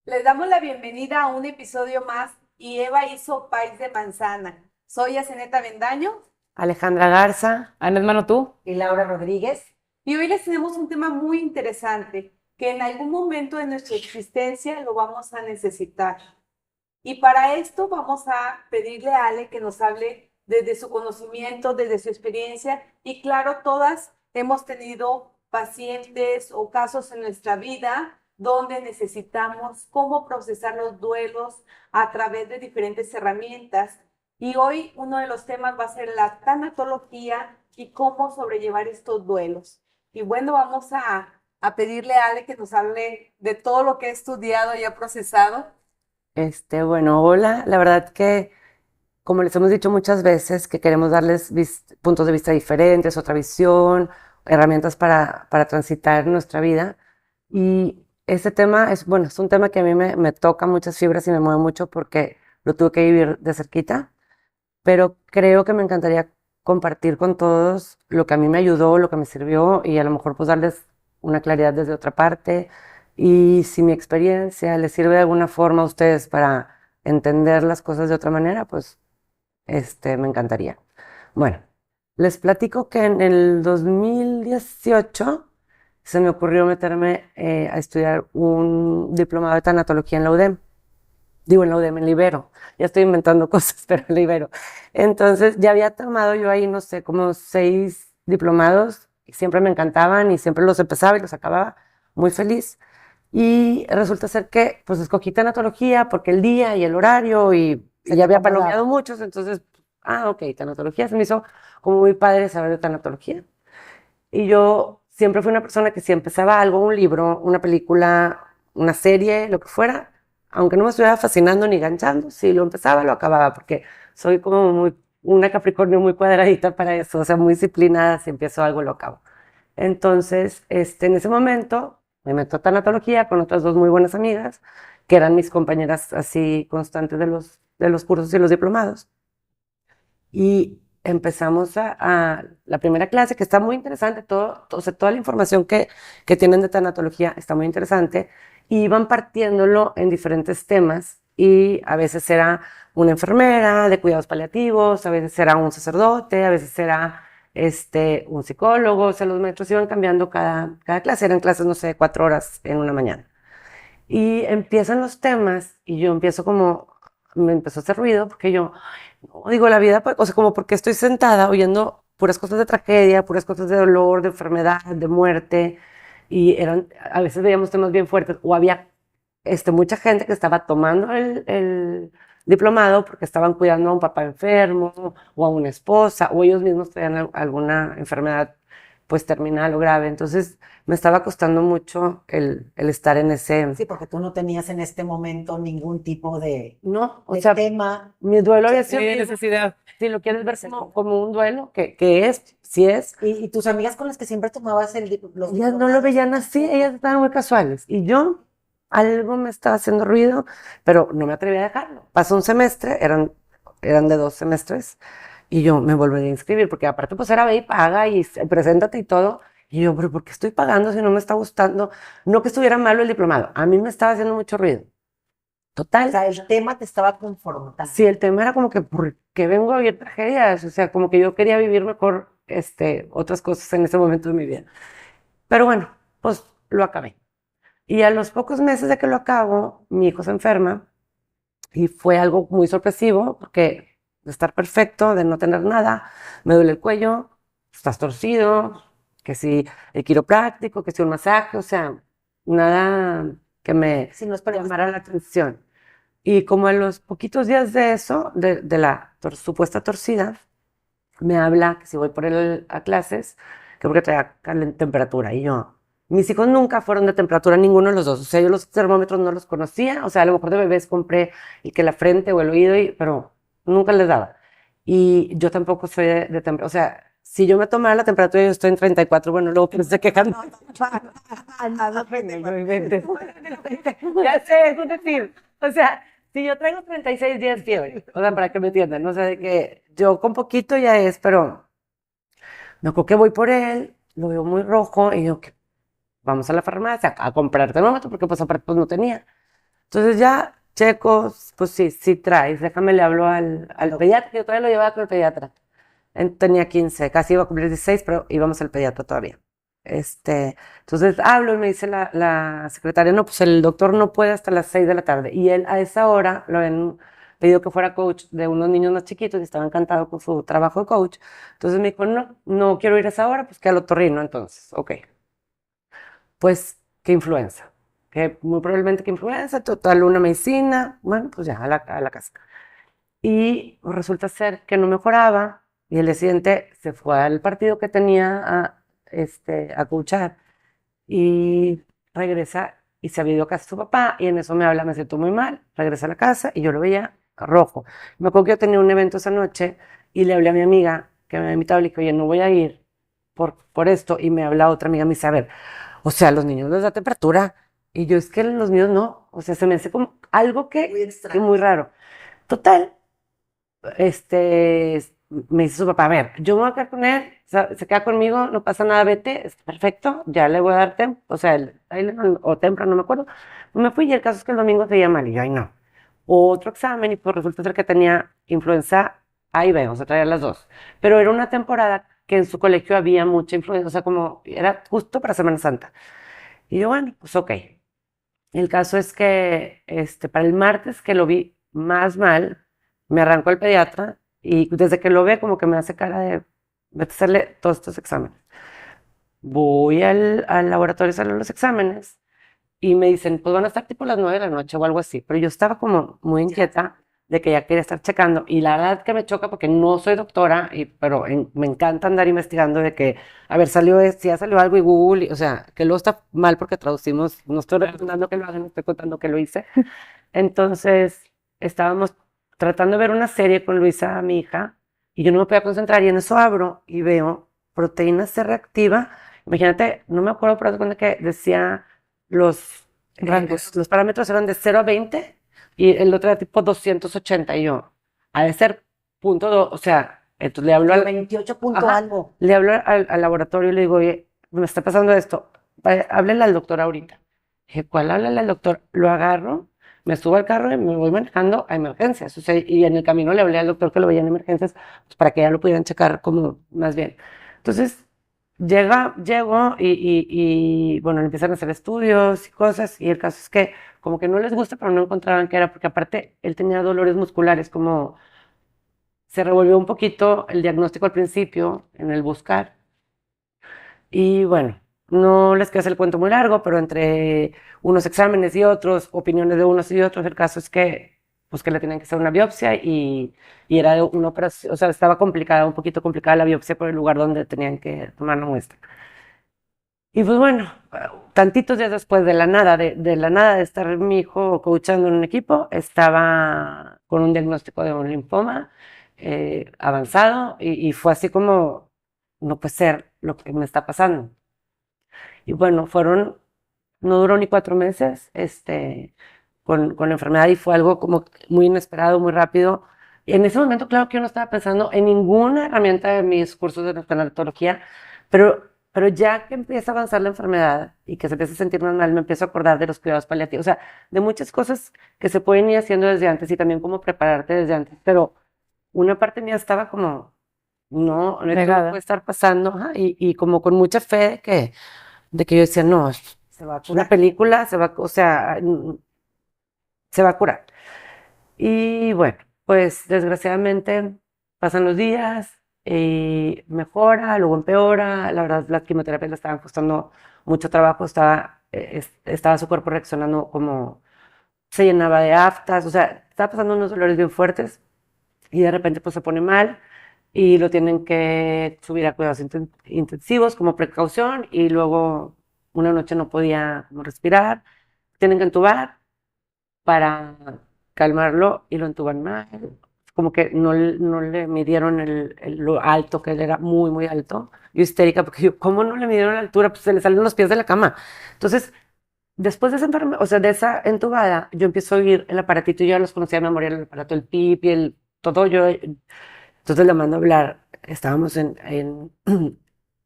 Les damos la bienvenida a un episodio más y Eva hizo país de manzana. Soy Azeneta Bendaño Alejandra Garza. Ana, hermano, tú. Y Laura Rodríguez. y hoy les tenemos un tema muy interesante que en algún momento de nuestra existencia lo vamos a necesitar. Y para esto vamos a pedirle a Ale que nos hable desde su conocimiento, desde su experiencia y claro, todas hemos tenido pacientes o casos en nuestra vida donde necesitamos cómo procesar los duelos a través de diferentes herramientas. Y hoy uno de los temas va a ser la tanatología y cómo sobrellevar estos duelos. Y bueno, vamos a pedirle a Ale que nos hable de todo lo que ha estudiado y ha procesado. Bueno, hola. La verdad que, como les hemos dicho muchas veces, que queremos darles puntos de vista diferentes, otra visión, herramientas para transitar nuestra vida. Y ese tema bueno, es un tema que a mí me toca muchas fibras y me mueve mucho porque lo tuve que vivir de cerquita, pero creo que me encantaría compartir con todos lo que a mí me ayudó, lo que me sirvió y a lo mejor pues darles una claridad desde otra parte. Y si mi experiencia les sirve de alguna forma a ustedes para entender las cosas de otra manera, pues me encantaría. Bueno, les platico que en el 2018 se me ocurrió meterme a estudiar un diplomado de tanatología en la UDEM. Digo, en la UDEM, en Libero. Ya estoy inventando cosas, pero en Libero. Entonces, ya había tomado yo ahí, no sé, como 6 diplomados, y siempre me encantaban y siempre los empezaba y los acababa muy feliz. Y resulta ser que, pues, escogí tanatología porque el día y el horario y ya había palomeado muchos, entonces, ok, tanatología. Se me hizo como muy padre saber de tanatología. Y yo siempre fui una persona que si empezaba algo, un libro, una película, una serie, lo que fuera, aunque no me estuviera fascinando ni enganchando, si lo empezaba, lo acababa, porque soy como una Capricornio muy cuadradita para eso, o sea, muy disciplinada, si empiezo algo, lo acabo. Entonces, en ese momento, me meto a tanatología con otras dos muy buenas amigas, que eran mis compañeras así constantes de los cursos y los diplomados. Y empezamos a la primera clase, que está muy interesante, o sea, toda la información que tienen de tanatología está muy interesante, y van partiéndolo en diferentes temas, y a veces era una enfermera de cuidados paliativos, a veces era un sacerdote, a veces era un psicólogo, o sea, los maestros iban cambiando cada clase, eran clases, no sé, 4 horas en una mañana. Y empiezan los temas y yo empiezo como, me empezó a hacer ruido porque yo, no, digo, la vida, pues, o sea, como porque estoy sentada oyendo puras cosas de tragedia, puras cosas de dolor, de enfermedad, de muerte, y a veces veíamos temas bien fuertes, o había mucha gente que estaba tomando el diplomado porque estaban cuidando a un papá enfermo, o a una esposa, o ellos mismos tenían alguna enfermedad pues terminal o grave. Entonces me estaba costando mucho el estar en ese... Sí, porque tú no tenías en este momento ningún tipo No, o de sea, tema. mi duelo había Sí, sido, necesidad. si lo quieres ver como un duelo, que es, sí es. Y tus amigas con las que siempre tomabas los Ellas no lo veían así, ellas estaban muy casuales. Y yo, algo me estaba haciendo ruido, pero no me atreví a dejarlo. Pasó un semestre, eran de 2 semestres, y yo me volví a inscribir, porque aparte pues era ve y paga y preséntate y todo. Y yo, pero ¿por qué estoy pagando si no me está gustando? No que estuviera malo el diplomado, a mí me estaba haciendo mucho ruido. O Total. sea, el tema te estaba confrontando. Sí, el tema era como que, ¿por qué vengo a vivir tragedias? O sea, como que yo quería vivir mejor, otras cosas en ese momento de mi vida. Pero bueno, pues lo acabé. Y a los pocos meses de que lo acabo, mi hijo se enferma y fue algo muy sorpresivo porque de estar perfecto, de no tener nada, me duele el cuello, estás torcido, que si el quiropráctico, que si un masaje, o sea, nada que me Si no es llamara la atención. Y como a los poquitos días de eso, de la supuesta torcida, me habla que si voy por él a clases, que porque traía temperatura. Y yo, mis hijos nunca fueron de temperatura, ninguno de los dos. O sea, yo los termómetros no los conocía. O sea, a lo mejor de bebés compré y que la frente o el oído, pero nunca les daba. Y yo tampoco soy de temperatura. O sea, si yo me tomara la temperatura y yo estoy en 34, bueno, luego que no se quejan. Ya sé, es decir, o sea, si yo traigo 36 días fiebre, o sea, para que me entiendan, no sé, de que yo con poquito ya es, pero me acuerdo que voy por él, lo veo muy rojo y yo, que vamos a la farmacia a comprar termómetro, porque pues aparte pues no tenía. Entonces ya checo, pues sí, sí traes, déjame le hablo al pediatra, yo todavía lo llevaba con el pediatra. Tenía 15, casi iba a cumplir 16, pero íbamos al pediatra todavía. Entonces hablo y me dice la secretaria, no, pues el doctor no puede hasta las 6 de la tarde. Y él a esa hora lo habían pedido que fuera coach de unos niños más chiquitos y estaba encantado con su trabajo de coach. Entonces me dijo, no, no quiero ir a esa hora, pues que al otorrino entonces, ok. Pues que influenza, que muy probablemente que influenza, total una medicina, bueno, pues ya a la casa. Y resulta ser que no mejoraba y el día siguiente se fue al partido que tenía a coachar y regresa y se había ido a casa de su papá y en eso me habla, me siento muy mal, regresa a la casa y yo lo veía rojo. Me acuerdo que yo tenía un evento esa noche y le hablé a mi amiga que me había invitado y le dije, oye, no voy a ir por esto y me habla otra amiga, me dice, a ver, o sea, los niños les da temperatura y yo es que los míos no, o sea, se me hace como algo Muy que extraño. muy raro. Total, me dice su papá, a ver, yo me voy a quedar con él, se queda conmigo, no pasa nada, vete, está perfecto, ya le voy a dar tiempo, o sea, o temprano, no me acuerdo. Me fui y el caso es que el domingo se llama mal y yo, ay no. Otro examen y pues resulta ser que tenía influenza A y B, o sea, traía las dos. Pero era una temporada que en su colegio había mucha influenza, o sea, como era justo para Semana Santa. Y yo, bueno, pues ok. El caso es que para el martes que lo vi más mal, me arrancó el pediatra y desde que lo ve como que me hace cara de, vete a hacerle todos estos exámenes. Voy al laboratorio a hacerle los exámenes y me dicen, pues van a estar tipo las 9 de la noche o algo así. Pero yo estaba como muy inquieta de que ya quería estar checando. Y la verdad que me choca porque no soy doctora, pero me encanta andar investigando de que, a ver, si ya salió algo y Google, o sea, que luego está mal porque traducimos, no estoy recomendando que lo hagan, estoy contando que lo hice. Entonces, estábamos tratando de ver una serie con Luisa, mi hija, y yo no me podía concentrar y en eso abro y veo proteína C reactiva. Imagínate, no me acuerdo, pero haz de cuenta que decía los parámetros eran de 0 a 20 y el otro era tipo 280 y yo, ha de ser punto 2, o sea, entonces le hablo Pero 28 punto ajá, algo. le hablo al laboratorio y le digo, oye, me está pasando esto, háblele al doctor ahorita. Dije, ¿cuál háblale al doctor? Lo agarro, me subo al carro y me voy manejando a emergencias, o sea, y en el camino le hablé al doctor que lo veía en emergencias, pues, para que ya lo pudieran checar como más bien. Entonces, llego bueno, empiezan a hacer estudios y cosas, y el caso es que como que no les gusta, pero no encontraban qué era, porque aparte él tenía dolores musculares, como se revolvió un poquito el diagnóstico al principio en el buscar, y bueno, no les quiero hacer el cuento muy largo, pero entre unos exámenes y otros, opiniones de unos y otros, el caso es que, pues que le tenían que hacer una biopsia y era una operación, o sea, estaba complicada, un poquito complicada la biopsia por el lugar donde tenían que tomar la muestra. Y pues bueno, tantitos días después de la nada de estar mi hijo coachando en un equipo, estaba con un diagnóstico de un linfoma avanzado y fue así como, no puede ser lo que me está pasando. Y bueno, no duró ni 4 meses, con la enfermedad y fue algo como muy inesperado, muy rápido. Y en ese momento, claro que yo no estaba pensando en ninguna herramienta de mis cursos de neonatología, pero ya que empieza a avanzar la enfermedad y que se empieza a sentir más mal, me empiezo a acordar de los cuidados paliativos, o sea, de muchas cosas que se pueden ir haciendo desde antes y también cómo prepararte desde antes, pero una parte mía estaba como, no, esto no puede estar pasando, ajá, y como con mucha fe de que yo decía, no, Se va a una curar. película, o sea, se va a curar. Y bueno, pues desgraciadamente pasan los días y mejora, luego empeora. La verdad, las quimioterapias le estaban costando mucho trabajo, estaba su cuerpo reaccionando como se llenaba de aftas, o sea, estaba pasando unos dolores bien fuertes y de repente pues se pone mal y lo tienen que subir a cuidados intensivos como precaución y luego una noche no podía como respirar, tienen que entubar para calmarlo y lo entuban mal, como que no le midieron lo alto, que él era muy, muy alto. Yo histérica, porque yo, ¿cómo no le midieron la altura? Pues se le salen los pies de la cama. Entonces, después de esa enfermedad, o sea, de esa entubada, yo empiezo a oír el aparatito, yo ya los conocía de memoria, el aparato, el pip y todo, entonces le mando a hablar, estábamos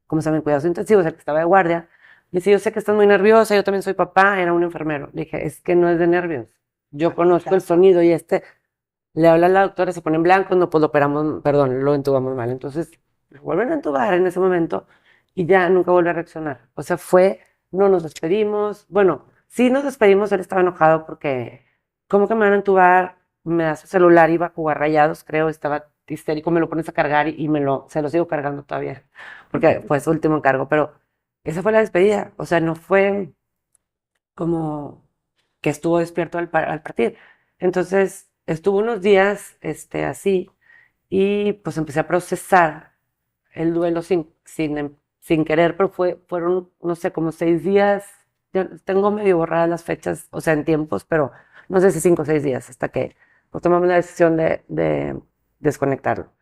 ¿cómo se llama? En cuidados intensivos, el que estaba de guardia. Me dice, yo sé que estás muy nerviosa, yo también soy papá, era un enfermero. Le dije, es que no es de nervios, yo conozco el sonido y le habla a la doctora, se pone en blanco, no, pues lo operamos, perdón, lo entubamos mal. Entonces, lo vuelven a entubar en ese momento y ya nunca vuelve a reaccionar. O sea, no nos despedimos. Bueno, sí nos despedimos, él estaba enojado porque, ¿cómo que me van a entubar? Me da su celular, iba a jugar Rayados, creo, estaba histérico, me lo pones a cargar y se lo sigo cargando todavía, porque fue su último encargo, pero esa fue la despedida. O sea, no fue como que estuvo despierto al partir. Entonces, estuvo unos días así y pues empecé a procesar el duelo sin querer, pero fueron, no sé, como 6 días. Ya tengo medio borradas las fechas, o sea, en tiempos, pero no sé si 5 o 6 días hasta que pues, tomamos la decisión de desconectarlo.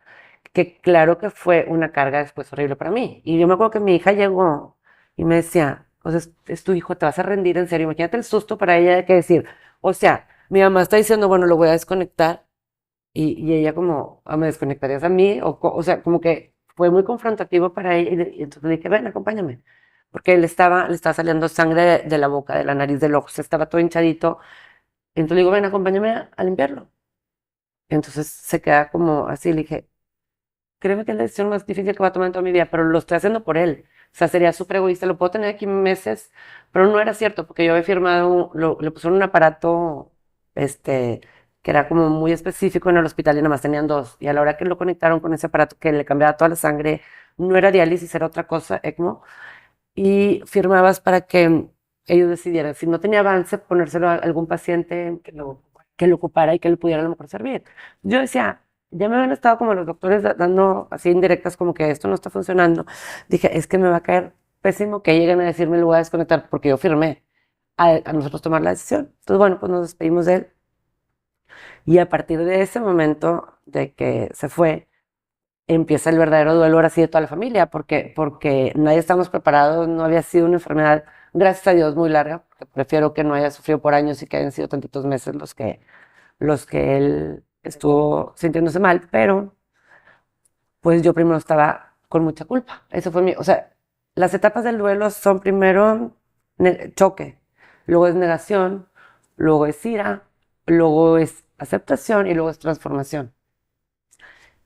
Que claro que fue una carga después horrible para mí. Y yo me acuerdo que mi hija llegó y me decía, o sea, es tu hijo, te vas a rendir en serio. Imagínate el susto para ella de que decir, o sea, mi mamá está diciendo, bueno, lo voy a desconectar. Y ella como, "Ah, ¿me desconectarías a mí?" O sea, como que fue muy confrontativo para ella. Y entonces le dije, ven, acompáñame. Porque le estaba saliendo sangre de la boca, de la nariz, del ojo, o sea, estaba todo hinchadito. Entonces le digo, ven, acompáñame a limpiarlo. Entonces se queda como así, le dije, créeme que es la decisión más difícil que va a tomar en toda mi vida, pero lo estoy haciendo por él. O sea, sería súper egoísta, lo puedo tener aquí meses, pero no era cierto, porque yo había firmado, le pusieron un aparato, que era como muy específico en el hospital y nada más tenían dos. Y a la hora que lo conectaron con ese aparato que le cambiaba toda la sangre, no era diálisis, era otra cosa, ECMO, y firmabas para que ellos decidieran, si no tenía avance, ponérselo a algún paciente que lo ocupara y que le pudiera a lo mejor servir. Yo decía, ya me habían estado como los doctores dando así indirectas como que esto no está funcionando. Dije, es que me va a caer pésimo que lleguen a decirme lo voy a desconectar porque yo firmé a nosotros tomar la decisión. Entonces, bueno, pues nos despedimos de él y a partir de ese momento de que se fue, empieza el verdadero duelo ahora sí de toda la familia, porque nadie estábamos preparados, no había sido una enfermedad, gracias a Dios, muy larga, porque prefiero que no haya sufrido por años y que hayan sido tantitos meses los que él estuvo sintiéndose mal, pero pues yo primero estaba con mucha culpa. Eso fue o sea, las etapas del duelo son primero choque, luego es negación, luego es ira, luego es aceptación y luego es transformación.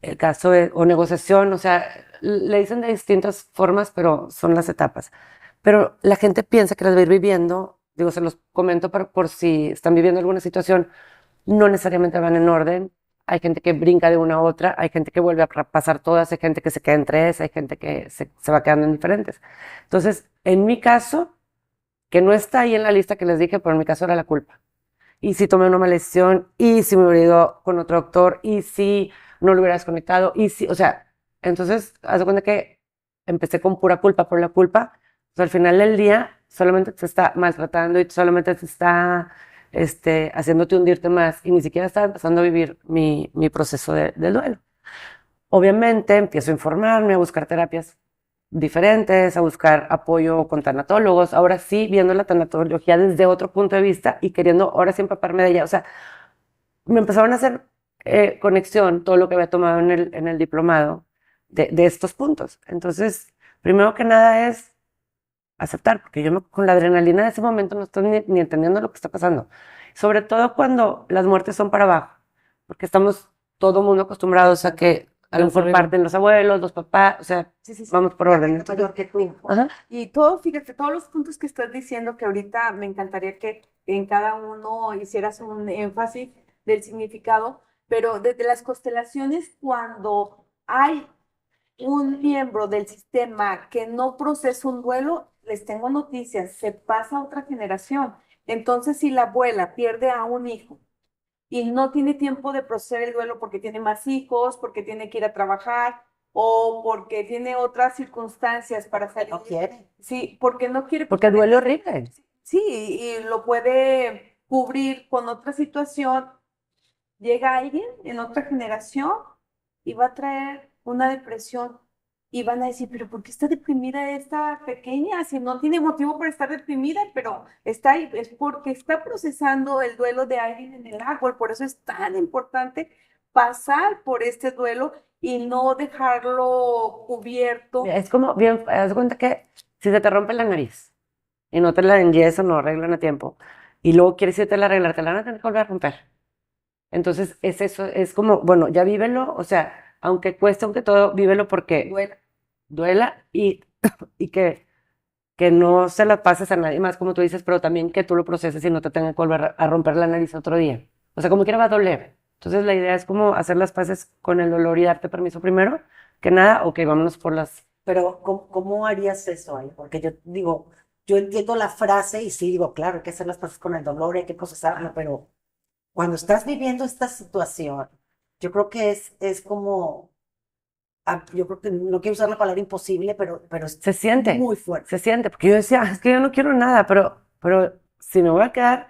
El caso es, o negociación, o sea, le dicen de distintas formas, pero son las etapas. Pero la gente piensa que las va a ir viviendo, digo, se los comento por si están viviendo alguna situación, no necesariamente van en orden. Hay gente que brinca de una a otra, hay gente que vuelve a pasar todas, hay gente que se queda en tres, hay gente que se va quedando en diferentes. Entonces, en mi caso, que no está ahí en la lista que les dije, pero en mi caso era la culpa. Y si tomé una mala decisión, y si me hubiera ido con otro doctor, y si no lo hubiera desconectado, y si, o sea, entonces, haz de cuenta que empecé con pura culpa por la culpa. O sea, al final del día, solamente te está maltratando y solamente te está haciéndote hundirte más, y ni siquiera estaba empezando a vivir mi proceso del duelo. Obviamente, empiezo a informarme, a buscar terapias diferentes, a buscar apoyo con tanatólogos, ahora sí viendo la tanatología desde otro punto de vista y queriendo ahora sí empaparme de ella. O sea, me empezaron a hacer conexión todo lo que había tomado en el diplomado de estos puntos. Entonces, primero que nada es aceptar, porque yo con la adrenalina de ese momento no estoy ni entendiendo lo que está pasando. Sobre todo cuando las muertes son para abajo, porque estamos todo mundo acostumbrados a que a lo mejor parten los abuelos, los papás, o sea, Sí, sí, sí. vamos por orden. Es mayor que tu hijo. Ajá. Y todo, fíjate, todos los puntos que estás diciendo que ahorita me encantaría que en cada uno hicieras un énfasis del significado, pero desde las constelaciones, cuando hay un miembro del sistema que no procesa un duelo, les tengo noticias, se pasa a otra generación. Entonces, si la abuela pierde a un hijo y no tiene tiempo de procesar el duelo porque tiene más hijos, porque tiene que ir a trabajar o porque tiene otras circunstancias para salir. No quiere. Sí, porque no quiere. Porque duele horrible. Sí, y lo puede cubrir con otra situación. Llega alguien en otra generación y va a traer una depresión. Y van a decir, pero ¿por qué está deprimida esta pequeña? Si no tiene motivo para estar deprimida, pero está ahí, es porque está procesando el duelo de alguien en el árbol. Por eso es tan importante pasar por este duelo y no dejarlo cubierto. Es como, bien, haz de cuenta que si se te rompe la nariz y no te la enyesan o no arreglan a tiempo, y luego quieres irte a arreglar, te la van a tener que volver a romper. Entonces es eso, es como, bueno, ya vívelo, o sea, aunque cueste, aunque todo, vívelo porque duela y que no se la pases a nadie más, como tú dices, pero también que tú lo proceses y no te tengan que volver a romper la nariz otro día. O sea, como quiera va a doler. Entonces la idea es como hacer las paces con el dolor y darte permiso primero, que nada, ok, vámonos por las... Pero, ¿cómo harías eso ahí? Porque yo digo, yo entiendo la frase y sí digo, claro, hay que hacer las paces con el dolor, hay que procesarlo, pero cuando estás viviendo esta situación, yo creo que es como, yo creo que no quiero usar la palabra imposible, pero es muy fuerte. Se siente, porque yo decía, es que yo no quiero nada, pero si me voy a quedar,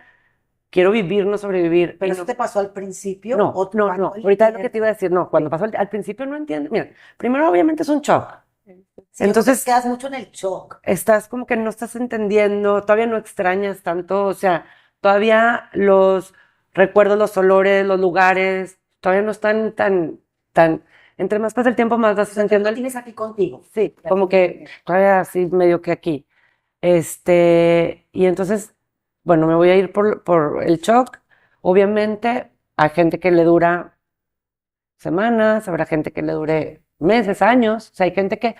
quiero vivir, no sobrevivir. ¿Pero Y eso no, te pasó al principio? no, ¿O no, cuando no, el ahorita es lo que te tiempo? iba a decir, no, cuando pasó al principio no entiendes, mira, primero obviamente es un shock, Sí, yo creo que entonces quedas mucho en el shock. estás como que no estás entendiendo, todavía no extrañas tanto, o sea, todavía los recuerdos, los olores, los lugares, todavía no están tan, entre más pasa el tiempo, más vas O sea, sintiendo lo tienes aquí contigo. sí, Ya como tienes que todavía así medio que aquí. Y entonces, bueno, me voy a ir por el shock. Obviamente, hay gente que le dura semanas, habrá gente que le dure meses, años. O sea, hay gente que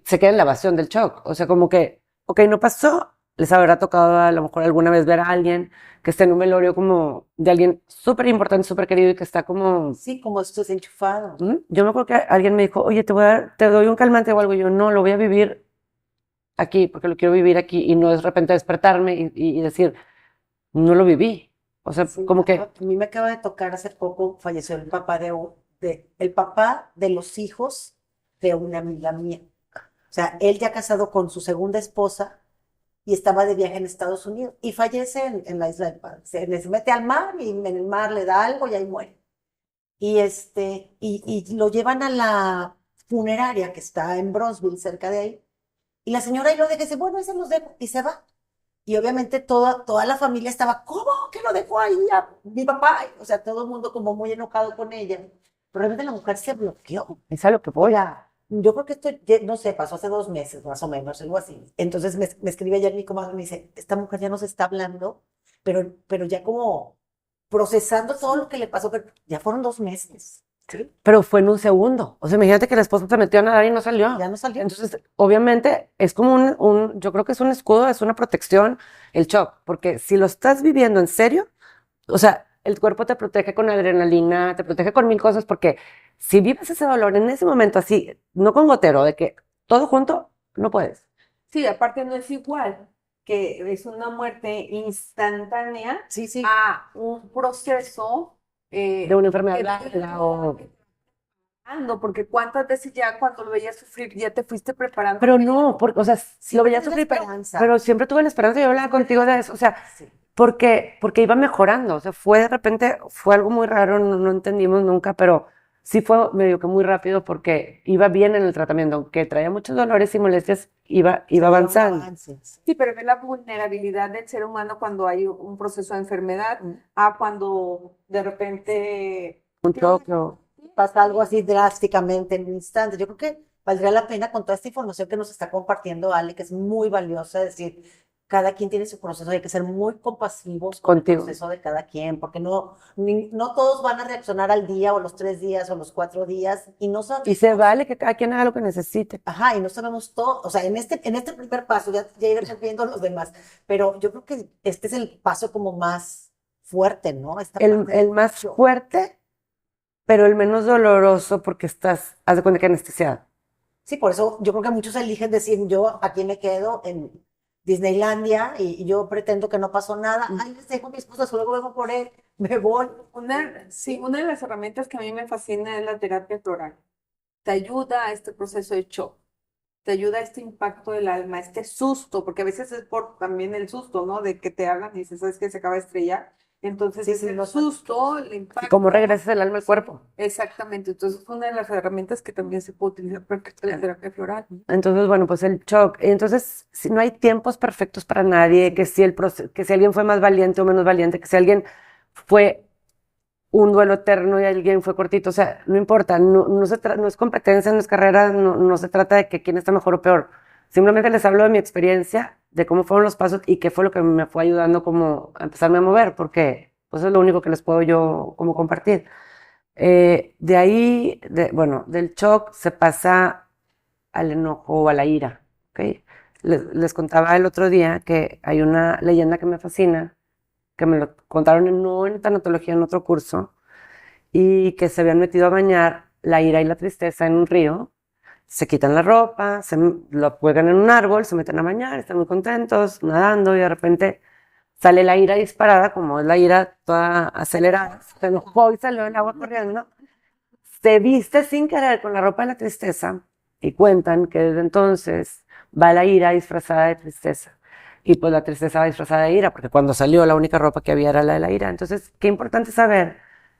se queda en la evasión del shock. O sea, como que, ok, no pasó. Les habrá tocado a lo mejor alguna vez ver a alguien que esté en un velorio como de alguien súper importante, súper querido y que está como... Sí, como estás enchufado. Yo me acuerdo que alguien me dijo, oye, te doy un calmante o algo. Y yo, no, lo voy a vivir aquí, porque lo quiero vivir aquí y no es de repente despertarme y decir, no lo viví. O sea, Sí, como que, a mí me acaba de tocar hace poco, falleció el papá el papá de los hijos de una amiga mía. O sea, él ya casado con su segunda esposa y estaba de viaje en Estados Unidos y fallece en la isla del Padre. Se mete al mar y en el mar le da algo y ahí muere. Y lo llevan a la funeraria que está en Bronzeville, cerca de ahí. Y la señora ahí lo deja y dice, bueno, ahí se los dejo. Y se va. Y obviamente toda la familia estaba, ¿cómo que lo dejó ahí a mi papá? O sea, todo el mundo como muy enojado con ella. Pero realmente la mujer se bloqueó. es a lo que voy. Oiga, yo creo que esto, no sé, pasó hace 2 meses más o menos, algo así. Entonces me escribe ayer mi comadre y me dice, esta mujer ya nos está hablando, pero ya como procesando todo lo que le pasó, pero ya fueron 2 meses. ¿Sí? Pero fue en un segundo. O sea, imagínate que el esposo se metió a nadar y no salió. Ya no salió. Entonces, obviamente, es como yo creo que es un escudo, es una protección, el shock, porque si lo estás viviendo en serio, o sea, el cuerpo te protege con adrenalina, te protege con mil cosas, porque si vives ese dolor en ese momento así, no con gotero, de que todo junto, no puedes. Sí, aparte no es igual que es una muerte instantánea Sí, sí. a un proceso De una enfermedad que larga o... porque cuántas veces ya cuando lo veías sufrir ya te fuiste preparando. Pero no, porque, o sea, lo Siempre veía tienes la sufrir, esperanza. pero siempre tuve la esperanza y yo hablaba contigo de eso, o sea, Sí. porque iba mejorando, o sea, fue de repente, fue algo muy raro, no entendimos nunca, pero sí fue medio que muy rápido porque iba bien en el tratamiento, aunque traía muchos dolores y molestias, iba avanzando. Avances. Sí, pero ve la vulnerabilidad del ser humano cuando hay un proceso de enfermedad, Mm. a cuando de repente Un choque o- Pasa algo así drásticamente en un instante. Yo creo que valdría la pena con toda esta información que nos está compartiendo Ale, que es muy valiosa, es decir, cada quien tiene su proceso, hay que ser muy compasivos con el Contigo. proceso de cada quien, porque no todos van a reaccionar al día o los 3 días o los 4 días y no Y sabemos, se vale que cada quien haga lo que necesite. ajá, y no sabemos todo, o sea, en este primer paso ya iremos viendo los demás, pero yo creo que este es el paso como más fuerte, ¿no? Esta parte El más fuerte, pero el menos doloroso porque haz de cuenta que anestesiada. Sí, por eso yo creo que muchos eligen decir, yo aquí me quedo en Disneylandia y yo pretendo que no pasó nada. Ay, les dejo a mi esposo, luego vengo por él, me voy. sí, una de las herramientas que a mí me fascina es la terapia floral. Te ayuda a este proceso de shock, te ayuda a este impacto del alma, este susto, porque a veces es por también el susto, ¿no? De que te hablan y dices, ¿sabes qué? Se acaba de estrellar. Entonces Sí, es sí, el lo susto, el Y impacto. cómo regresas el alma al cuerpo. Exactamente, entonces es una de las herramientas que también se puede utilizar para la terapia floral. Entonces, bueno, pues el shock. Entonces, si no hay tiempos perfectos para nadie, que si alguien fue más valiente o menos valiente, que si alguien fue un duelo eterno y alguien fue cortito, o sea, no importa, no es competencia, no es carrera, no se trata de que quién está mejor o peor. Simplemente les hablo de mi experiencia de cómo fueron los pasos y qué fue lo que me fue ayudando como a empezarme a mover, porque pues es lo único que les puedo yo como compartir. De ahí, bueno, del shock se pasa al enojo o a la ira, ¿ok? Les contaba el otro día que hay una leyenda que me fascina, que me lo contaron no en tanatología, en otro curso, y que se habían metido a bañar la ira y la tristeza en un río, se quitan la ropa, lo cuelgan en un árbol, se meten a bañar, están muy contentos, nadando, y de repente sale la ira disparada, como es la ira toda acelerada, se enojó y salió el agua corriendo, se viste sin querer con la ropa de la tristeza, y cuentan que desde entonces va la ira disfrazada de tristeza. Y pues la tristeza va disfrazada de ira, porque cuando salió la única ropa que había era la de la ira. Entonces, qué importante saber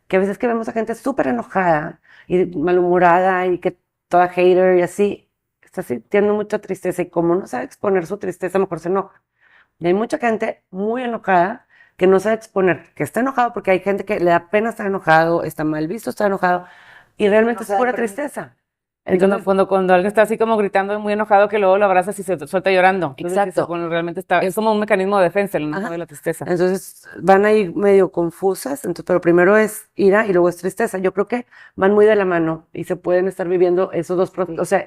que a veces que vemos a gente súper enojada y malhumorada y que toda hater y así, está sintiendo mucha tristeza y como no sabe exponer su tristeza, mejor se enoja. Y hay mucha gente muy enojada que no sabe exponer, que está enojado porque hay gente que le da pena estar enojado, está mal visto estar enojado y realmente es pura tristeza. Y cuando alguien está así como gritando muy enojado, que luego lo abrazas y se suelta llorando. Entonces, Exacto. Bueno, realmente es como un mecanismo de defensa, el enojo de la tristeza. Entonces van ahí medio confusas, pero primero es ira y luego es tristeza. Yo creo que van muy de la mano y se pueden estar viviendo esos dos procesos. O sea,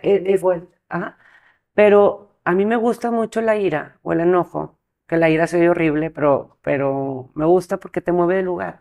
pero a mí me gusta mucho la ira o el enojo, que la ira se oye horrible, pero me gusta porque te mueve de lugar.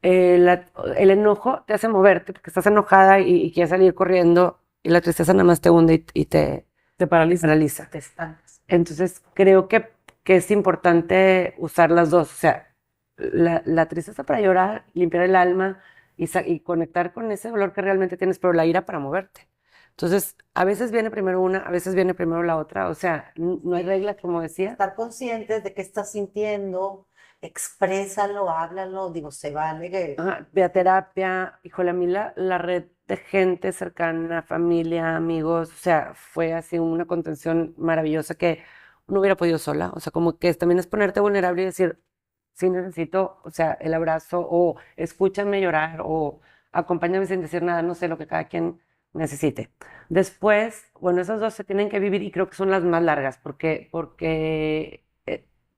El enojo te hace moverte porque estás enojada y quieres salir corriendo y la tristeza nada más te hunde y te paraliza. Te estancas. Entonces creo que es importante usar las dos, o sea, la tristeza para llorar, limpiar el alma y conectar con ese dolor que realmente tienes, pero la ira para moverte. Entonces, a veces viene primero una, a veces viene primero la otra, o sea, no hay reglas, como decía. Estar conscientes de qué estás sintiendo, exprésalo, háblalo, digo, se vale que... Ve a terapia, híjole, a mí la red de gente cercana, familia, amigos, o sea, fue así una contención maravillosa que no hubiera podido sola, o sea, como que también es ponerte vulnerable y decir, sí necesito, o sea, el abrazo, o escúchame llorar, o acompáñame sin decir nada, no sé, lo que cada quien necesite. Después, bueno, esas dos se tienen que vivir y creo que son las más largas, porque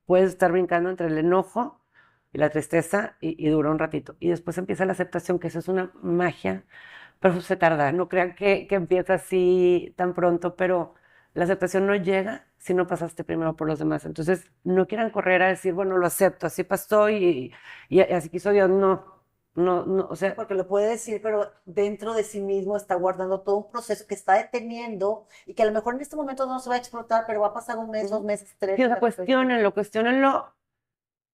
puedes estar brincando entre el enojo y la tristeza y dura un ratito. Y después empieza la aceptación, que eso es una magia, pero se tarda. No crean que empieza así tan pronto, pero la aceptación no llega si no pasaste primero por los demás. Entonces, no quieran correr a decir, bueno, lo acepto, así pasó y así quiso Dios. No, o sea, Porque lo puede decir, pero dentro de sí mismo está guardando todo un proceso que está deteniendo y que a lo mejor en este momento no se va a explotar, pero va a pasar un mes, 2 meses, 3. sí, o sea, cuestionenlo,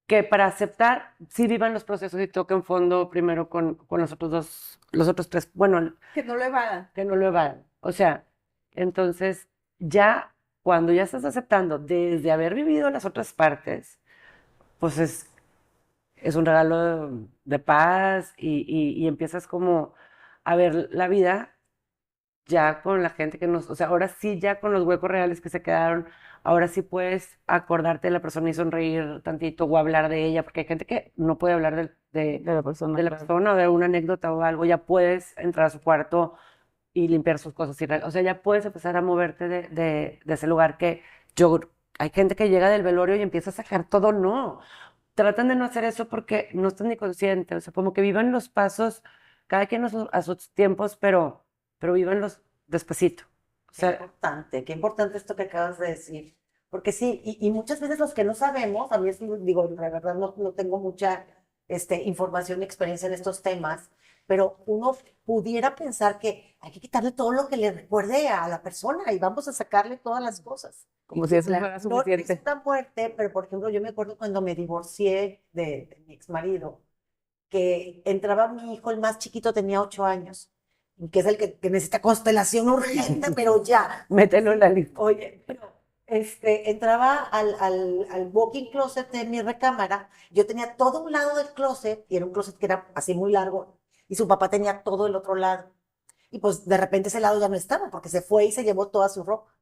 que para aceptar, sí vivan los procesos y toquen fondo primero con los otros tres, bueno, Que no lo evadan. que no lo evadan. O sea, entonces ya cuando ya estás aceptando desde haber vivido las otras partes, pues es un regalo de paz y empiezas como a ver la vida ya con la gente o sea, ahora sí ya con los huecos reales que se quedaron, ahora sí puedes acordarte de la persona y sonreír tantito o hablar de ella, porque hay gente que no puede hablar De la persona. de la persona o de una anécdota o algo, ya puedes entrar a su cuarto y limpiar sus cosas, o sea, ya puedes empezar a moverte de ese lugar hay gente que llega del velorio y empieza a sacar todo, no, tratan de no hacer eso porque no están ni conscientes, o sea, como que vivan los pasos, cada quien a sus tiempos, pero vívanlos despacito. O sea, Qué importante esto que acabas de decir. Porque sí, y muchas veces los que no sabemos, a mí digo, la verdad no tengo mucha información y experiencia en estos temas, pero uno pudiera pensar que hay que quitarle todo lo que le recuerde a la persona y vamos a sacarle todas las cosas. Como si eso fuera No suficiente. es una muerte, pero por ejemplo, yo me acuerdo cuando me divorcié de mi exmarido, que entraba mi hijo, el más chiquito tenía 8 años, que es el que necesita constelación urgente, pero ya. mételo en la lista. Oye, pero entraba al walk-in closet de mi recámara, yo tenía todo un lado del closet, y era un closet que era así muy largo, y su papá tenía todo el otro lado. Y pues de repente ese lado ya no estaba, porque se fue y se llevó toda su ropa.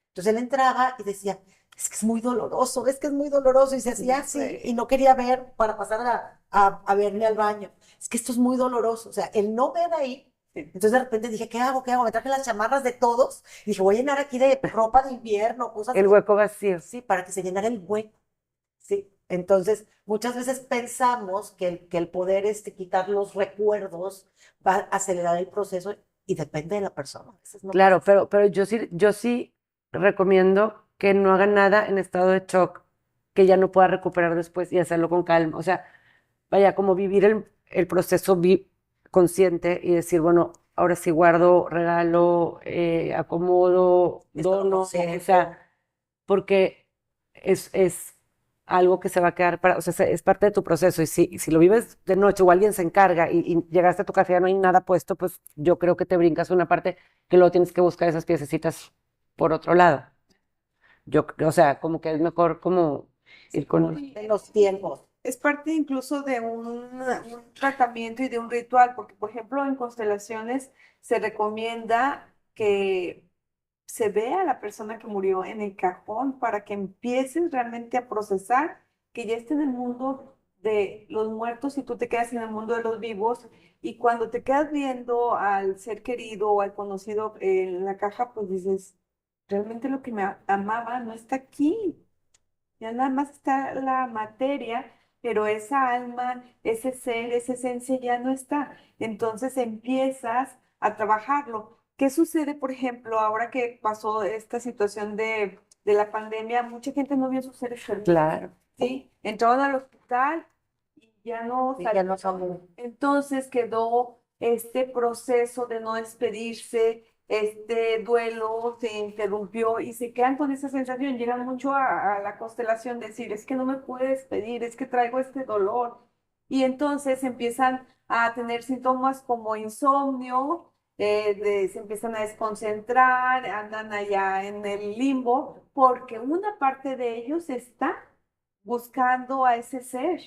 Entonces él entraba y decía, es que es muy doloroso, es que es muy doloroso, y se hacía así, y no quería ver para pasar a verle al baño. Es que esto es muy doloroso, o sea, el no ver ahí Entonces de repente dije, ¿qué hago? ¿Qué hago? Me traje las chamarras de todos y dije, voy a llenar aquí de ropa de invierno, cosas El así. hueco vacío. Sí, para que se llenara el hueco. Sí. Entonces, muchas veces pensamos que el poder quitar los recuerdos va a acelerar el proceso y depende de la persona. A veces no Claro, pasa. pero yo sí recomiendo que no hagan nada en estado de shock, que ya no pueda recuperar después y hacerlo con calma. O sea, vaya, como vivir el proceso consciente y decir, bueno, ahora sí guardo, regalo, acomodo, Esto lo dono, o conservo. sea, porque es algo que se va a quedar para, o sea, es parte de tu proceso. Y si lo vives de noche o alguien se encarga y llegaste a tu casa y ya no hay nada puesto, pues yo creo que te brincas una parte que luego tienes que buscar esas piececitas por otro lado. O sea, como que es mejor como ir con... De los tiempos. Es parte incluso de un tratamiento y de un ritual, porque por ejemplo en constelaciones se recomienda que se vea a la persona que murió en el cajón para que empieces realmente a procesar que ya está en el mundo de los muertos y tú te quedas en el mundo de los vivos. Y cuando te quedas viendo al ser querido o al conocido en la caja, pues dices, realmente lo que me amaba no está aquí. Ya nada más está la materia, pero esa alma, ese ser, esa esencia ya no está. Entonces empiezas a trabajarlo. ¿Qué sucede, por ejemplo, ahora que pasó esta situación de la pandemia? Mucha gente no vio a sus seres queridos, Claro. ¿sí? Entraron al hospital y ya no Sí, ya no somos. entonces quedó este proceso de no despedirse, este duelo se interrumpió y se quedan con esa sensación, llegan mucho a la constelación, decir, es que no me puedo despedir, es que traigo este dolor. Y entonces empiezan a tener síntomas como insomnio, se empiezan a desconcentrar, andan allá en el limbo, porque una parte de ellos está buscando a ese ser.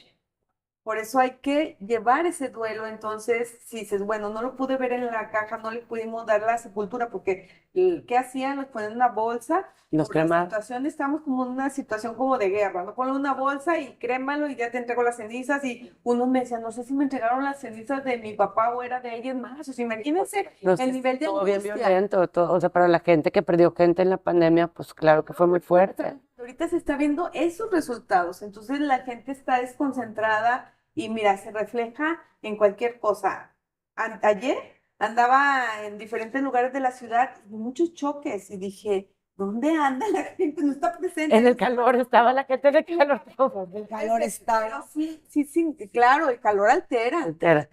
Por eso hay que llevar ese duelo. Entonces, si dices, bueno, no lo pude ver en la caja, no le pudimos dar la sepultura, porque ¿qué hacían? Los ponían en una bolsa. Los Por la cremados. situación, estamos como en una situación como de guerra, ¿no? Ponlo en una bolsa y crémalo y ya te entrego las cenizas. Y uno me decía, no sé si me entregaron las cenizas de mi papá o era de alguien más. O sea, imagínense el nivel de Todo bien angustia. violento, todo, o sea, para la gente que perdió gente en la pandemia, pues claro que fue muy fuerte. Ahorita se está viendo esos resultados, entonces la gente está desconcentrada y mira, se refleja en cualquier cosa. Ayer andaba en diferentes lugares de la ciudad y muchos choques y dije, ¿dónde anda la gente? No está presente. En el calor, estaba la gente de calor. El calor está. Pero sí, sí, sí, claro, el calor altera. Altera.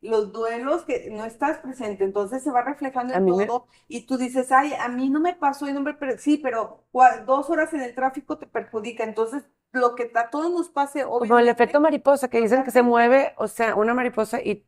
Los duelos que no estás presente, entonces se va reflejando A en mí me- todo y tú dices, ay, a mí no me pasó y no me, sí, pero 2 horas en el tráfico te perjudica, entonces lo que a todos nos pase, Como el obviamente, efecto mariposa, que dicen que se mueve, o sea, una mariposa y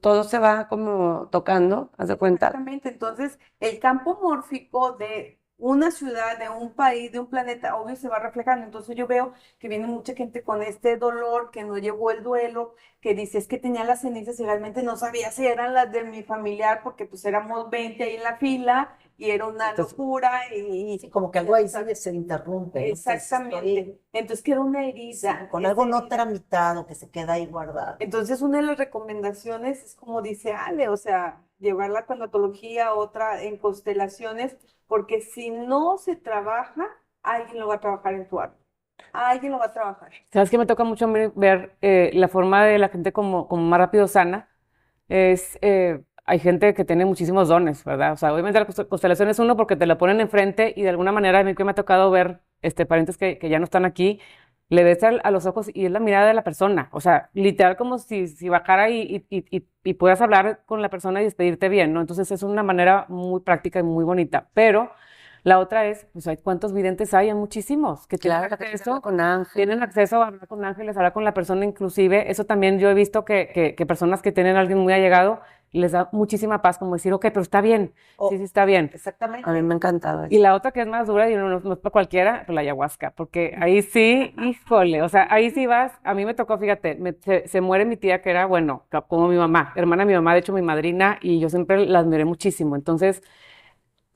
todo se va como tocando, haz de cuenta. exactamente, entonces el campo mórfico de una ciudad, de un país, de un planeta, obvio se va reflejando. Entonces yo veo que viene mucha gente con este dolor, que no llevó el duelo, que dice es que tenía las cenizas y realmente no sabía si eran las de mi familiar, porque pues éramos 20 ahí en la fila y era una Entonces, locura Sí, como que algo ahí se interrumpe. ¿no? Entonces, exactamente. Entonces queda una herida. con esa algo no herida. tramitado que se queda ahí guardado. Entonces, una de las recomendaciones es como dice Ale, o sea, llevar la tanatología, otra en constelaciones, porque si no se trabaja, alguien lo va a trabajar en tu arte. Alguien lo va a trabajar. Sabes que me toca mucho a mí ver la forma de la gente como más rápido sana. Hay gente que tiene muchísimos dones, ¿verdad? O sea, obviamente la constelación es uno porque te la ponen enfrente y de alguna manera a mí que me ha tocado ver parientes que ya no están aquí, le ves a los ojos y es la mirada de la persona. O sea, literal como si bajara y puedas hablar con la persona y despedirte bien, ¿no? Entonces es una manera muy práctica y muy bonita. Pero la otra es, pues, ¿cuántos videntes hay? Hay muchísimos que tienen claro, la gente acceso habla con Ángel. tienen acceso a hablar con ángeles, a hablar con la persona inclusive. Eso también yo he visto que personas que tienen a alguien muy allegado les da muchísima paz, como decir, ok, pero está bien, Oh, sí, sí está bien. exactamente. A mí me encantaba Y eso. la otra que es más dura y no es para cualquiera, pues la ayahuasca, porque ahí sí, híjole, o sea, ahí sí vas, a mí me tocó, fíjate, se muere mi tía que era, bueno, como mi mamá, hermana de mi mamá, de hecho mi madrina, y yo siempre la admiré muchísimo. Entonces,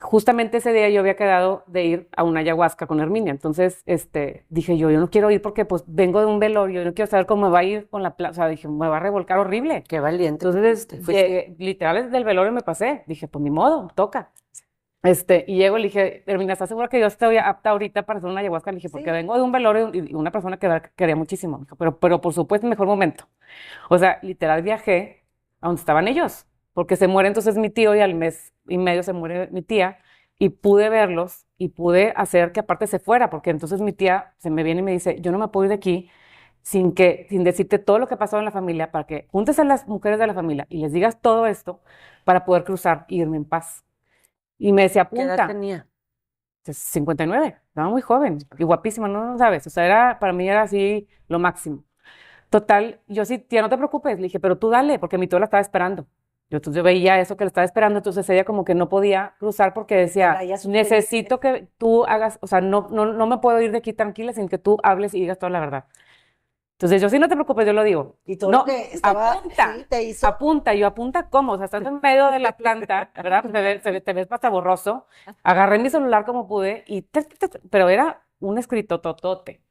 justamente ese día yo había quedado de ir a una ayahuasca con Herminia. Entonces, dije yo no quiero ir porque pues vengo de un velorio, yo no quiero saber cómo me va a ir con la plaza. O sea, dije, me va a revolcar horrible. Qué valiente. Entonces, Fuiste. literal, desde el velorio me pasé. Dije, pues ni modo, toca. Y llego y le dije, Hermina, ¿estás segura que yo estoy apta ahorita para hacer una ayahuasca? Le dije, porque Sí. vengo de un velorio y una persona que quería muchísimo. Me dijo, pero por supuesto, el mejor momento. O sea, literal viajé a donde estaban ellos, porque se muere entonces mi tío y al mes y medio se muere mi tía y pude verlos y pude hacer que aparte se fuera, porque entonces mi tía se me viene y me dice, yo no me puedo ir de aquí sin decirte todo lo que pasó en la familia, para que juntes a las mujeres de la familia y les digas todo esto para poder cruzar y irme en paz. Y me decía, ¿Qué edad apunta. tenía? 59, estaba muy joven y guapísima, no sabes, o sea, para mí era así lo máximo. Total, yo sí, tía, no te preocupes, le dije, pero tú dale, porque mi tía la estaba esperando. Entonces yo veía eso que le estaba esperando, entonces ella como que no podía cruzar porque decía, Traía su necesito que tú hagas, o sea, no me puedo ir de aquí tranquila sin que tú hables y digas toda la verdad. Entonces yo sí, no te preocupes, yo lo digo. Y todo No, lo que estaba, apunta, sí, te hizo. apunta, yo apunta cómo, o sea, estás en medio de la planta, ¿verdad? Pues te ves hasta borroso. Agarré mi celular como pude pero era un escrito totote.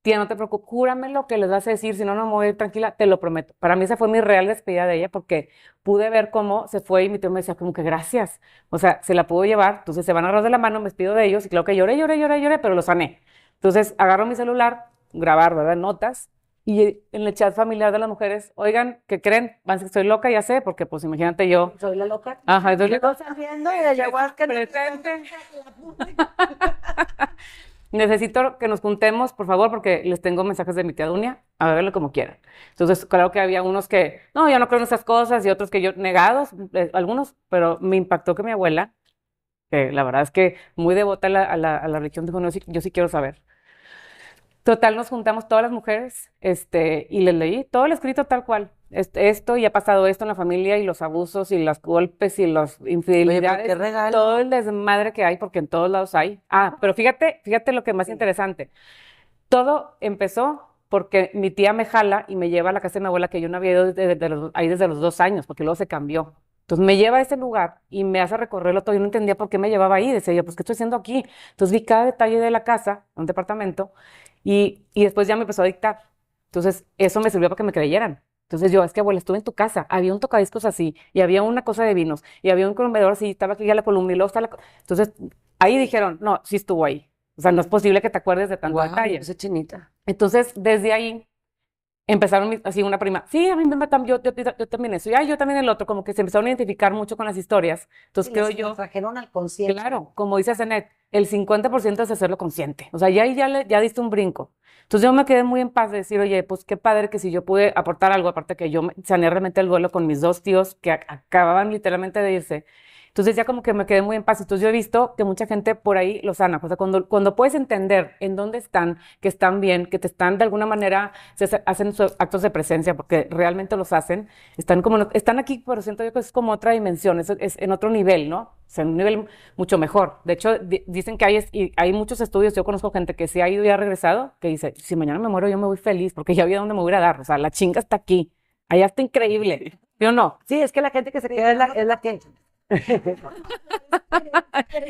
Tía, no te preocupes, júrame lo que les vas a decir, si no, no me voy a ir tranquila, te lo prometo. Para mí esa fue mi real despedida de ella porque pude ver cómo se fue y mi tío me decía como que gracias. O sea, se la pudo llevar, entonces se van a agarrar de la mano, me despido de ellos y claro que lloré, pero lo sané. Entonces agarro mi celular, grabar, ¿verdad? Notas y en el chat familiar de las mujeres, oigan, ¿qué creen? Van a decir que estoy loca, ya sé, porque pues imagínate yo. Soy la loca. Ajá, entonces Estamos saliendo de ayahuasca. presente. Necesito que nos juntemos, por favor, porque les tengo mensajes de mi tía Dunia, a verlo como quieran. Entonces, claro que había unos que, no, yo no creo en esas cosas, y otros que yo, negados, algunos, pero me impactó que mi abuela, que la verdad es que muy devota a la religión, dijo, no, yo sí quiero saber. Total, nos juntamos todas las mujeres, y les leí todo el escrito tal cual. Esto y ha pasado esto en la familia y los abusos y los golpes y las Oye, infidelidades, pero qué regalo. todo el desmadre que hay, porque en todos lados hay. Ah, pero fíjate lo que más interesante. Todo empezó porque mi tía me jala y me lleva a la casa de mi abuela, que yo no había ido ahí desde los 2 años, porque luego se cambió. Entonces me lleva a ese lugar y me hace recorrerlo todo. Yo no entendía por qué me llevaba ahí. Decía yo, pues, ¿qué estoy haciendo aquí? Entonces vi cada detalle de la casa, un departamento, y después ya me empezó a dictar. Entonces eso me sirvió para que me creyeran. Entonces yo, es que abuela, estuve en tu casa, había un tocadiscos así, y había una cosa de vinos, y había un comedor así, estaba aquí ya la columna, y luego está Entonces ahí dijeron, no, sí estuvo ahí. O sea, no es posible que te acuerdes de tanto Guau, detalle. esa chinita. Entonces, desde ahí empezaron así una prima, sí, a mí me matan, yo también eso, y ay, yo también el otro, como que se empezaron a identificar mucho con las historias. Entonces, Y creo los yo, trajeron al concierto. claro, como dice Zenet, el 50% es hacerlo consciente. O sea, ya diste un brinco. Entonces, yo me quedé muy en paz de decir, oye, pues qué padre que si yo pude aportar algo, aparte que yo sané realmente el duelo con mis dos tíos que acababan literalmente de irse. Entonces ya como que me quedé muy en paz. Entonces yo he visto que mucha gente por ahí lo sana. O sea, cuando puedes entender en dónde están, que están bien, que te están de alguna manera, hacen actos de presencia, porque realmente los hacen, están aquí, pero siento yo que es como otra dimensión, es en otro nivel, ¿no? O sea, en un nivel mucho mejor. De hecho, dicen que hay muchos estudios, yo conozco gente que se ha ido y ha regresado, que dice, si mañana me muero yo me voy feliz, porque ya vi a dónde me voy a dar. O sea, la chinga está aquí. Allá está increíble. ¿Yo no? Sí, es que la gente que se queda es la que...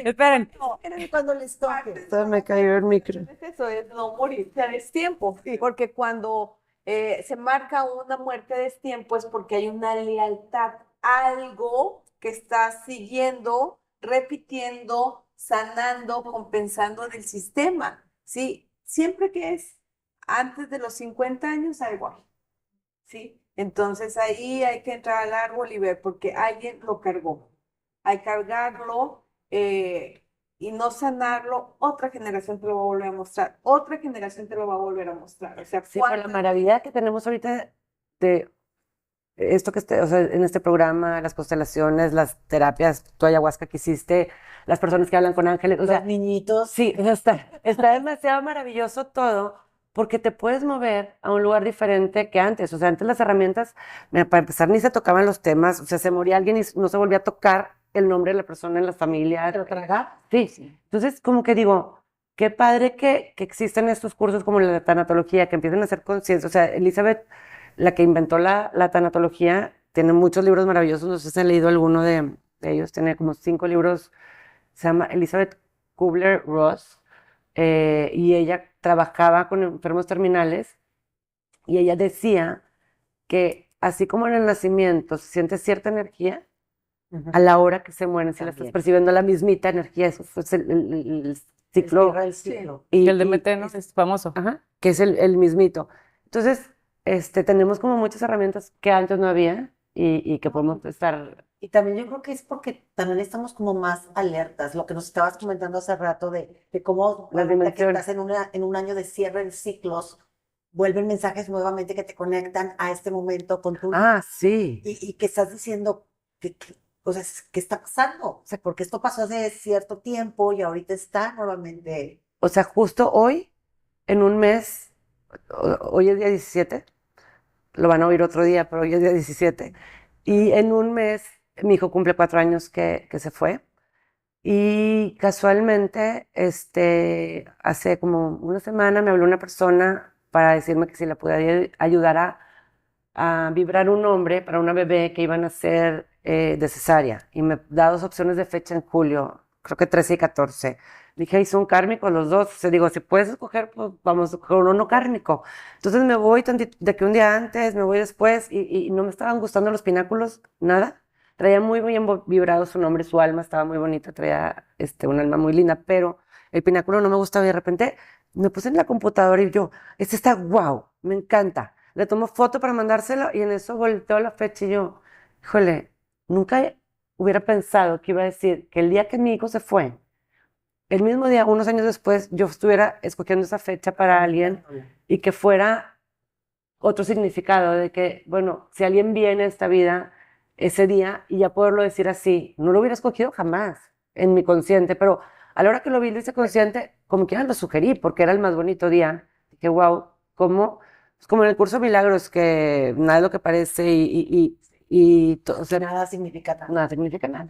Esperen. Cuando les toque. Esto me cayó el micro. Es eso, es no morirse a destiempo, porque cuando se marca una muerte a destiempo es porque hay una lealtad, algo que estás siguiendo, repitiendo, sanando, compensando del sistema, ¿sí? Siempre que es antes de los 50 años, algo hay, ¿sí? Entonces ahí hay que entrar al árbol y ver, porque alguien lo cargó. Al cargarlo, y no sanarlo, otra generación te lo va a volver a mostrar, otra generación te lo va a volver a mostrar. O sea, Sí, por la maravilla que tenemos ahorita de esto o sea, en este programa, las constelaciones, las terapias, tu ayahuasca que hiciste, las personas que hablan con ángeles, o sea, Los niñitos. sí, o sea, está demasiado maravilloso todo porque te puedes mover a un lugar diferente que antes. O sea, antes las herramientas, mira, para empezar, ni se tocaban los temas, o sea, se moría alguien y no se volvía a tocar el nombre de la persona en la familia. ¿Pero tragar? Sí. Entonces, como que digo, qué padre que existen estos cursos como la tanatología, que empiecen a hacer conciencia. O sea, Elizabeth, la que inventó la tanatología, tiene muchos libros maravillosos. No sé si han leído alguno de ellos, tiene como 5 libros, se llama Elizabeth Kubler-Ross, y ella trabajaba con enfermos terminales y ella decía que así como en el nacimiento se siente cierta energía, Ujú. a la hora que se mueren, si la estás También. percibiendo la mismita energía, eso es el ciclo. Cierra el ciclo. Y el y- DMT, ¿no? Es famoso. Ajá, que es el mismito. Entonces, tenemos como muchas herramientas que antes no había y que podemos estar. Y también yo creo que es porque también estamos como más alertas, lo que nos estabas comentando hace rato de cómo Las ahorita que dimensiones. estás en un año de cierre de ciclos, vuelven mensajes nuevamente que te conectan a este momento con tu Ah, sí. y que estás diciendo o sea, ¿qué está pasando? O sea, porque esto pasó hace cierto tiempo y ahorita está nuevamente. O sea, justo hoy, en un mes, hoy es día 17, lo van a oír otro día, pero hoy es día 17. Y en un mes, mi hijo cumple 4 años que se fue. Y casualmente, hace como una semana me habló una persona para decirme que si la podía ayudar a vibrar un nombre para una bebé que iban a hacer de cesárea. Y me da 2 opciones de fecha en julio, creo que 13 y 14. Dije, y son kármicos los dos. O sea, digo, si puedes escoger, pues vamos con uno kármico. Entonces me voy de que un día antes, me voy después, y no me estaban gustando los pináculos, nada. Traía muy bien vibrado su nombre, su alma estaba muy bonita, traía un alma muy linda, pero el pináculo no me gustaba y de repente me puse en la computadora y yo, este está guau, me encanta. Le tomo foto para mandárselo y en eso volteo la fecha y yo, híjole, nunca hubiera pensado que iba a decir que el día que mi hijo se fue, el mismo día, unos años después, yo estuviera escogiendo esa fecha para alguien y que fuera otro significado de que, bueno, si alguien viene a esta vida ese día y ya poderlo decir así, no lo hubiera escogido jamás en mi consciente, pero a la hora que lo vi, lo hice consciente, como quiera lo sugerí, porque era el más bonito día. Dije, wow, ¿cómo? Es como en el curso de Milagros, que nada es lo que parece o sea, Nada significa nada. nada significa nada.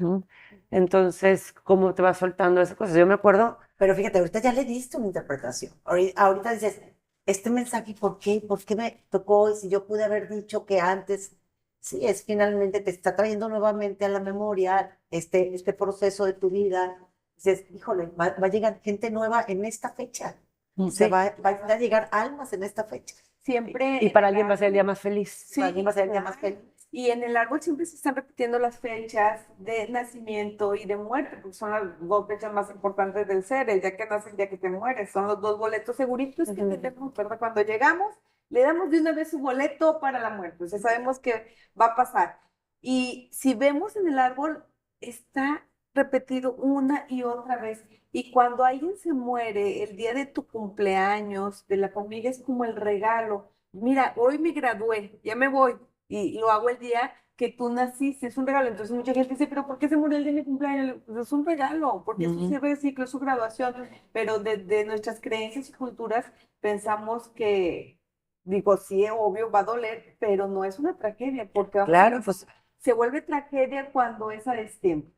Entonces, ¿cómo te vas soltando esas cosas? Yo me acuerdo, Pero fíjate, ahorita ya le diste una interpretación. Ahorita dices, este mensaje, ¿por qué? ¿Por qué me tocó? Y si yo pude haber dicho que antes, sí, es finalmente te está trayendo nuevamente a la memoria este proceso de tu vida. Dices, híjole, va a llegar gente nueva en esta fecha. O sea, sí, va a llegar almas en esta fecha. Siempre y para alguien va a ser el día más feliz. Sí, Para alguien va a ser el día más claro. feliz. Y en el árbol siempre se están repitiendo las fechas de nacimiento y de muerte, porque son las 2 fechas más importantes del ser, el día que naces, el día que te mueres. Son los 2 boletos seguritos que tenemos, ¿verdad? Cuando llegamos, le damos de una vez su boleto para la muerte. O sea, sabemos que va a pasar. Y si vemos en el árbol, está repetido una y otra vez. Y cuando alguien se muere, el día de tu cumpleaños, de la familia, es como el regalo. Mira, hoy me gradué, ya me voy y lo hago el día que tú naciste, es un regalo. Entonces mucha gente dice, pero ¿por qué se murió el día de mi cumpleaños? Pues es un regalo, porque es un cierre de ciclo, es su graduación. Pero de nuestras creencias y culturas pensamos que, digo, sí, obvio, va a doler, pero no es una tragedia, porque Claro, pues se vuelve tragedia cuando es a destiempo.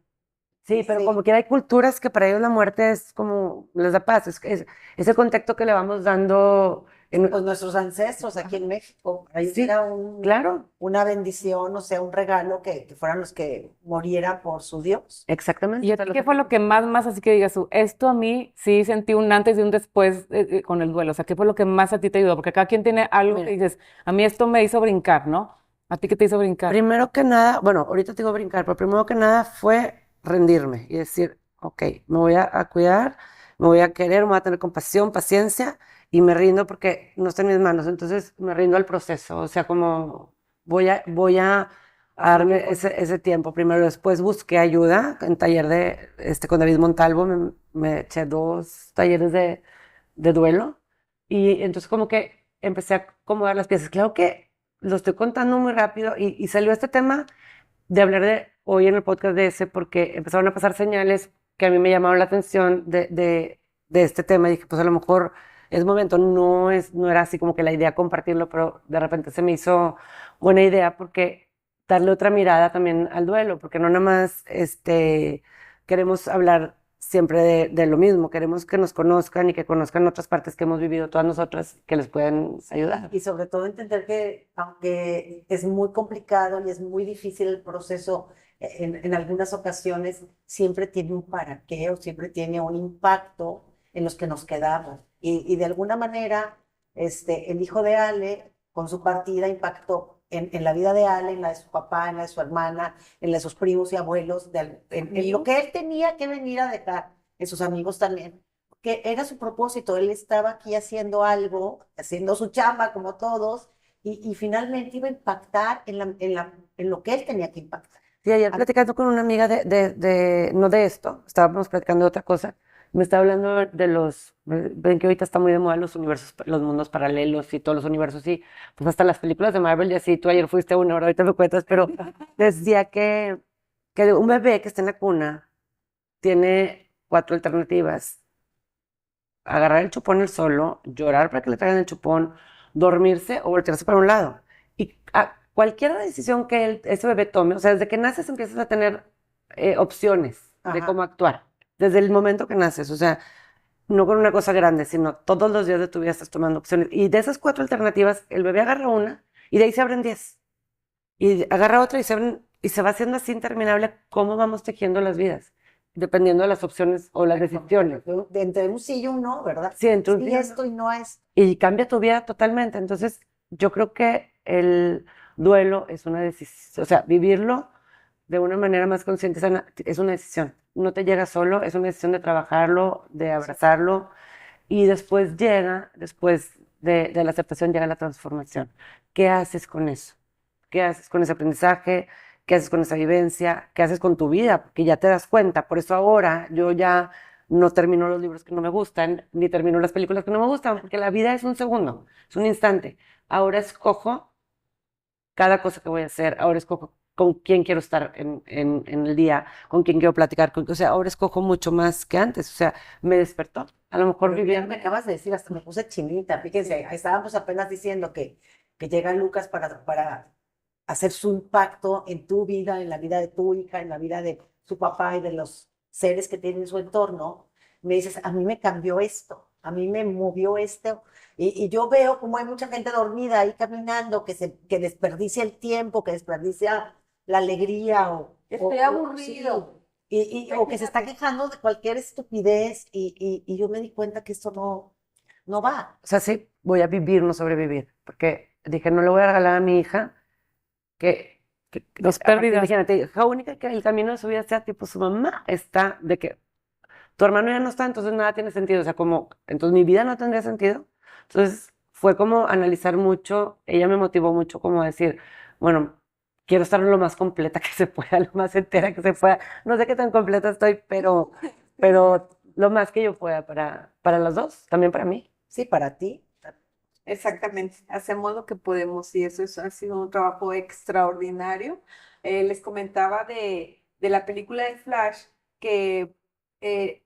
sí, pero Sí. como quiera hay culturas que para ellos la muerte es como, les da paz, es el contexto que le vamos dando. Pues nuestros ancestros aquí en México, ahí Sí, era claro, una bendición, o sea, un regalo que fueran los que murieran por su Dios. exactamente. ¿Y a ti qué fue lo que más, así que digas tú, esto a mí sí sentí un antes y un después con el duelo? O sea, ¿qué fue lo que más a ti te ayudó? Porque cada quien tiene algo Mira. que dices, a mí esto me hizo brincar, ¿no? ¿A ti qué te hizo brincar? Primero que nada, bueno, ahorita te digo brincar, pero primero que nada fue rendirme y decir, ok, me voy a cuidar, me voy a querer, me voy a tener compasión, paciencia y me rindo porque no está en mis manos, entonces me rindo al proceso, o sea, como voy a darme ese tiempo. Primero, después busqué ayuda en taller con David Montalvo, me eché 2 talleres de duelo y entonces como que empecé a acomodar las piezas. Claro que lo estoy contando muy rápido y salió este tema de hablar de hoy en el podcast de ese porque empezaron a pasar señales que a mí me llamaron la atención de este tema y dije, pues a lo mejor es momento, no era así como que la idea compartirlo, pero de repente se me hizo buena idea porque darle otra mirada también al duelo, porque no nada más queremos hablar siempre de lo mismo. Queremos que nos conozcan y que conozcan otras partes que hemos vivido todas nosotras que les puedan ayudar. Y sobre todo entender que aunque es muy complicado y es muy difícil el proceso, en algunas ocasiones siempre tiene un para qué o siempre tiene un impacto en los que nos quedamos. Y de alguna manera, el hijo de Ale, con su partida, impactó en la vida de Ale, en la de su papá, en la de su hermana, en la de sus primos y abuelos, en lo que él tenía que venir a dejar, en sus amigos también, que era su propósito. Él estaba aquí haciendo algo, haciendo su chamba como todos, y finalmente iba a impactar en lo que él tenía que impactar. Sí, ayer platicando con una amiga no de esto, estábamos platicando de otra cosa, me estaba hablando de ven que ahorita está muy de moda los universos, los mundos paralelos y todos los universos, y pues hasta las películas de Marvel y así, tú ayer fuiste a una hora, ahorita me cuentas, pero decía que un bebé que está en la cuna tiene 4 alternativas: agarrar el chupón él solo, llorar para que le traigan el chupón, dormirse o voltearse para un lado. Y cualquier decisión que ese bebé tome, o sea, desde que naces empiezas a tener opciones de Ajá. cómo actuar, desde el momento que naces, o sea, no con una cosa grande, sino todos los días de tu vida estás tomando opciones. Y de esas 4 alternativas, el bebé agarra una y de ahí se abren 10. Y agarra otra y se va haciendo así interminable cómo vamos tejiendo las vidas, dependiendo de las opciones o las decisiones. De entre un sí y un no, ¿verdad? Sí, entre un Sí sí y un esto y no es. y cambia tu vida totalmente. Entonces, yo creo que el duelo es una decisión, o sea, vivirlo de una manera más consciente es una decisión. No te llega solo, es una decisión de trabajarlo, de abrazarlo, y después de la aceptación llega la transformación. ¿Qué haces con eso? ¿Qué haces con ese aprendizaje? ¿Qué haces con esa vivencia? ¿Qué haces con tu vida? Porque ya te das cuenta. Por eso ahora yo ya no termino los libros que no me gustan, ni termino las películas que no me gustan, porque la vida es un segundo, es un instante. Ahora escojo cada cosa que voy a hacer, ahora escojo con quién quiero estar en el día, con quién quiero platicar, o sea, ahora escojo mucho más que antes, o sea, me despertó. A lo mejor Pero vivía. me acabas de decir, hasta me puse chinita. Fíjense, estábamos apenas diciendo que llega Lucas para hacer su impacto en tu vida, en la vida de tu hija, en la vida de su papá y de los seres que tienen en su entorno. Me dices, a mí me cambió esto, a mí me movió esto. Y yo veo como hay mucha gente dormida ahí caminando, que desperdicia el tiempo, que desperdicia la alegría Estoy aburrido. o que se está quejando de cualquier estupidez, y yo me di cuenta que esto no va. O sea, sí, voy a vivir, no sobrevivir, porque dije, no le voy a regalar a mi hija que Las aparte, pérdidas. imagínate, hija única, que el camino de su vida sea tipo su mamá está, de que tu hermano ya no está, entonces nada tiene sentido, o sea, como, entonces mi vida no tendría sentido. Entonces fue como analizar mucho, ella me motivó mucho como a decir, bueno, quiero estar lo más completa que se pueda, lo más entera que se pueda. No sé qué tan completa estoy, pero lo más que yo pueda para las dos, también para mí. Sí, para ti. Exactamente, hacemos lo que podemos y ha sido un trabajo extraordinario. Les comentaba de la película de Flash que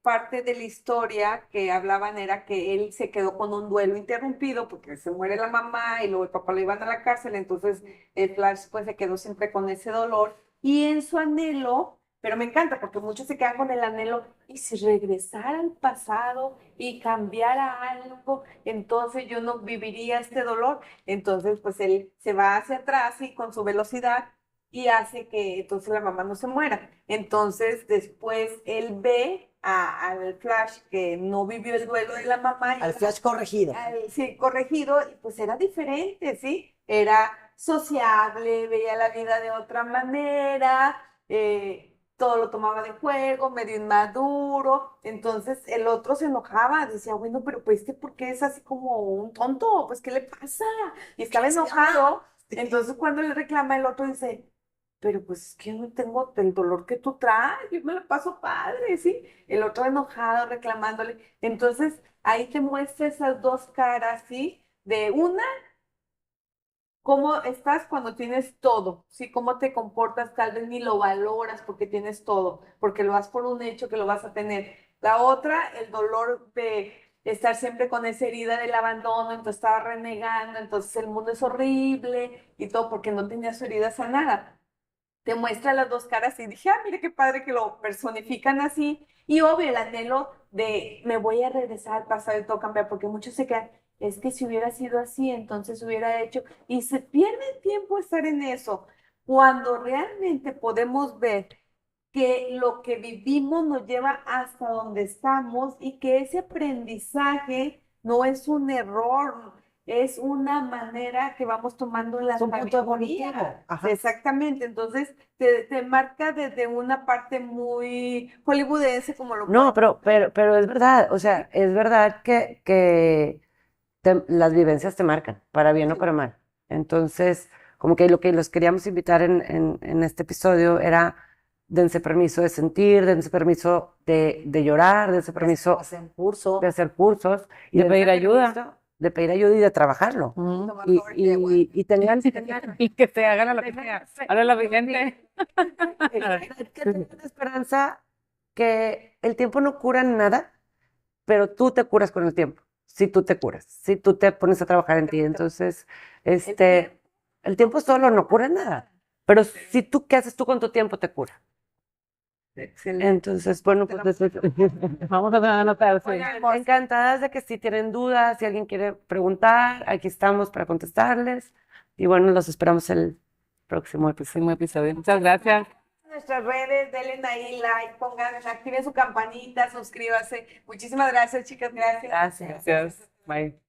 parte de la historia que hablaban era que él se quedó con un duelo interrumpido porque se muere la mamá y luego el papá lo iban a la cárcel, entonces el Flash pues se quedó siempre con ese dolor y en su anhelo, pero me encanta porque muchos se quedan con el anhelo y si regresara al pasado y cambiara algo entonces yo no viviría este dolor. Entonces, pues él se va hacia atrás y con su velocidad y hace que entonces la mamá no se muera. Entonces, después él ve al Flash que no vivió el duelo de la mamá. Al Flash corregido. Sí, corregido, y pues era diferente, ¿sí? Era sociable, veía la vida de otra manera, todo lo tomaba de juego, medio inmaduro, entonces el otro se enojaba, decía, bueno, pero pues ¿por qué es así como un tonto? Pues ¿qué le pasa? Y estaba enojado, entonces cuando le reclama el otro dice, pero pues es que yo no tengo el dolor que tú traes, yo me lo paso padre, ¿sí? El otro enojado, reclamándole, entonces ahí te muestra esas dos caras, ¿sí? De una cómo estás cuando tienes todo, ¿sí? Cómo te comportas, tal vez ni lo valoras porque tienes todo, porque lo das por un hecho que lo vas a tener. La otra, el dolor de estar siempre con esa herida del abandono, entonces estaba renegando, entonces el mundo es horrible y todo porque no tenía su herida sanada. te muestra las dos caras y dije, ah, mire qué padre que lo personifican así. Y obvio, el anhelo de me voy a regresar al pasado y todo cambiar, porque muchos se quedan, es que si hubiera sido así, entonces hubiera hecho, y se pierde tiempo estar en eso, cuando realmente podemos ver que lo que vivimos nos lleva hasta donde estamos y que ese aprendizaje no es un error, es una manera que vamos tomando en la Es un punto sabiduría. evolutivo. Ajá. Exactamente, entonces te marca desde una parte muy hollywoodense como lo No, puede. pero es verdad, o sea, es verdad que las vivencias te marcan, para bien o para mal. Entonces, como que lo que los queríamos invitar en este episodio era dense permiso de sentir, dense permiso de llorar, dense permiso Hacen curso. de hacer cursos y De pedir dense ayuda. permiso de pedir ayuda y de trabajarlo. Ujú. Tomar Y, todo el día, güey. y tengan Y que se hagan a lo que sea. Ahora la vigente. que tengan esperanza que el tiempo no cura nada, pero tú te curas con el tiempo. Si tú te curas, si tú te pones a trabajar en ti, entonces, el tiempo solo no cura nada, pero si tú, ¿qué haces tú con tu tiempo? Te cura. Excelente. Entonces, bueno, pues Vamos a anotar, sí. Oigan, encantadas de que si tienen dudas, si alguien quiere preguntar, aquí estamos para contestarles. Y bueno, los esperamos el próximo episodio. Próximo episodio. Muchas gracias. nuestras redes, denle ahí like, pongan, activen su campanita, suscríbase. Muchísimas gracias, chicas, gracias. Gracias. Gracias. Bye.